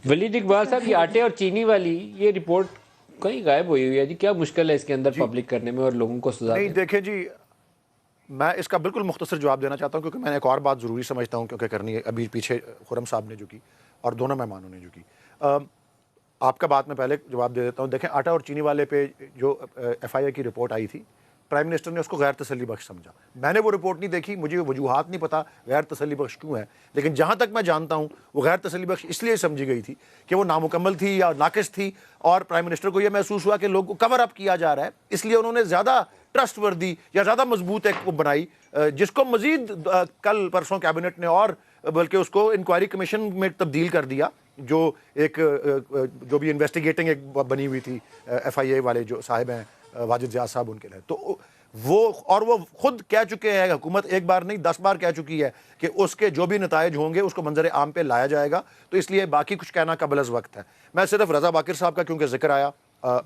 ولید اقبال صاحب یہ آٹے اور چینی والی یہ رپورٹ کہیں غائب ہوئی ہے جی، کیا مشکل ہے اس کے اندر پبلک کرنے میں اور لوگوں کو سزا نہیں دیکھیں جی، میں اس کا بالکل مختصر جواب دینا چاہتا ہوں کیونکہ میں نے ایک اور بات ضروری سمجھتا ہوں کیونکہ کرنی ہے ابھی پیچھے خرم صاحب نے جو کی اور دونوں مہمانوں نے جو کی. آپ کا بات میں پہلے جواب دے دیتا ہوں. دیکھیں آٹا اور چینی والے پہ جو ایف آئی اے کی رپورٹ آئی تھی، پرائم منسٹر نے اس کو غیر تسلی بخش سمجھا. میں نے وہ رپورٹ نہیں دیکھی، مجھے وجوہات نہیں پتا غیر تسلی بخش کیوں ہے، لیکن جہاں تک میں جانتا ہوں وہ غیر تسلی بخش اس لیے سمجھی گئی تھی کہ وہ نامکمل تھی یا ناقص تھی، اور پرائم منسٹر کو یہ محسوس ہوا کہ لوگوں کو کور اپ کیا جا رہا ہے، اس لیے انہوں نے زیادہ ٹرسٹ وردی یا زیادہ مضبوط ایک وہ بنائی، جس کو مزید کل پرسوں کیبنٹ نے اور بلکہ اس کو انکوائری کمیشن میں تبدیل کر دیا، جو ایک جو بھی انویسٹیگیٹنگ ایک بنی ہوئی تھی ایف آئی اے والے جو صاحب ہیں واجد زیاد صاحب ان کے لیے. تو وہ خود کہہ چکے ہیں، حکومت ایک بار نہیں 10 بار کہہ چکی ہے کہ اس کے جو بھی نتائج ہوں گے اس کو منظر عام پہ لایا جائے گا. تو اس لیے باقی کچھ کہنا قبل از وقت ہے. میں صرف رضا باقر صاحب کا کیونکہ ذکر آیا،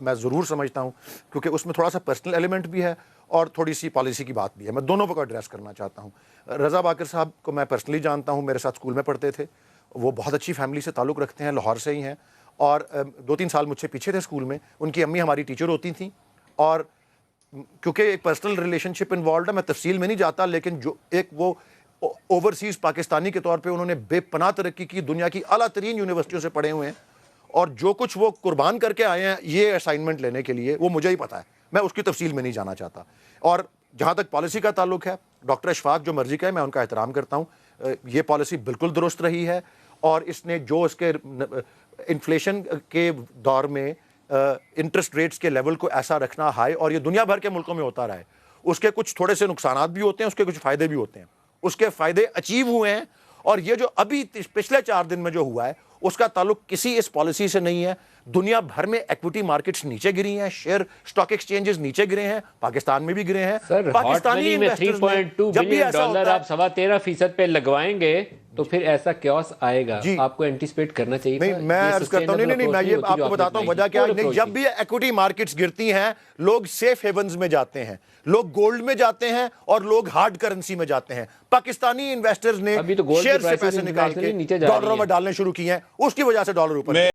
میں ضرور سمجھتا ہوں کیونکہ اس میں تھوڑا سا پرسنل ایلیمنٹ بھی ہے اور تھوڑی سی پالیسی کی بات بھی ہے. میں دونوں کو ایڈریس کرنا چاہتا ہوں. رضا باقر صاحب کو میں پرسنلی جانتا ہوں، میرے ساتھ اسکول میں پڑھتے تھے، وہ بہت اچھی فیملی سے تعلق رکھتے ہیں، لاہور سے ہی ہیں، اور 2-3 سال مجھ سے پیچھے تھے اسکول میں. ان کی امی ہماری ٹیچر ہوتی تھیں، اور کیونکہ ایک پرسنل ریلیشن شپ انوالوڈ ہے، میں تفصیل میں نہیں جاتا، لیکن جو ایک وہ اوورسیز پاکستانی کے طور پہ انہوں نے بے پناہ ترقی کی، دنیا کی اعلیٰ ترین یونیورسٹیوں سے پڑھے ہوئے ہیں، اور جو کچھ وہ قربان کر کے آئے ہیں یہ اسائنمنٹ لینے کے لیے وہ مجھے ہی پتا ہے، میں اس کی تفصیل میں نہیں جانا چاہتا. اور جہاں تک پالیسی کا تعلق ہے، ڈاکٹر اشفاق جو مرضی کا ہے، میں ان کا احترام کرتا ہوں، یہ پالیسی بالکل درست رہی ہے، اور اس نے جو اس کے انفلیشن کے دور میں انٹرسٹ ریٹس کے لیول کو ایسا رکھنا ہائی، اور یہ دنیا بھر کے ملکوں میں ہوتا رہا ہے، اس کے کچھ تھوڑے سے نقصانات بھی ہوتے ہیں، اس کے کچھ فائدے بھی ہوتے ہیں. اس کے فائدے اچیو ہوئے ہیں، اور یہ جو ابھی پچھلے 4 دن میں جو ہوا ہے اس کا تعلق کسی اس پالیسی سے نہیں ہے. دنیا بھر میں ایکوٹی مارکیٹس نیچے گری ہیں، شیئر سٹاک ایکسچینجز نیچے گرے ہیں، پاکستان میں بھی گرے ہیں. سر ہاٹ منی میں 3.2 بلین ڈالر آپ 13.25% پہ لگوائیں گے تو پھر ایسا کیوس آئے گا، آپ کو اینٹیسپیٹ کرنا چاہیے تھا. میں عرض کرتا ہوں، نہیں میں یہ آپ کو بتاتا ہوں وجہ کیا ہے. جب بھی ایکوٹی مارکیٹس گرتی ہیں لوگ سیف ہیونز میں جاتے ہیں، لوگ گولڈ میں جاتے ہیں اور لوگ ہارڈ کرنسی میں جاتے ہیں. پاکستانی انویسٹرز نے شیئر سے پیسے نکال کے ڈالروں میں ڈالنے شروع کیے ہیں، اس کی وجہ سے ڈالر اوپر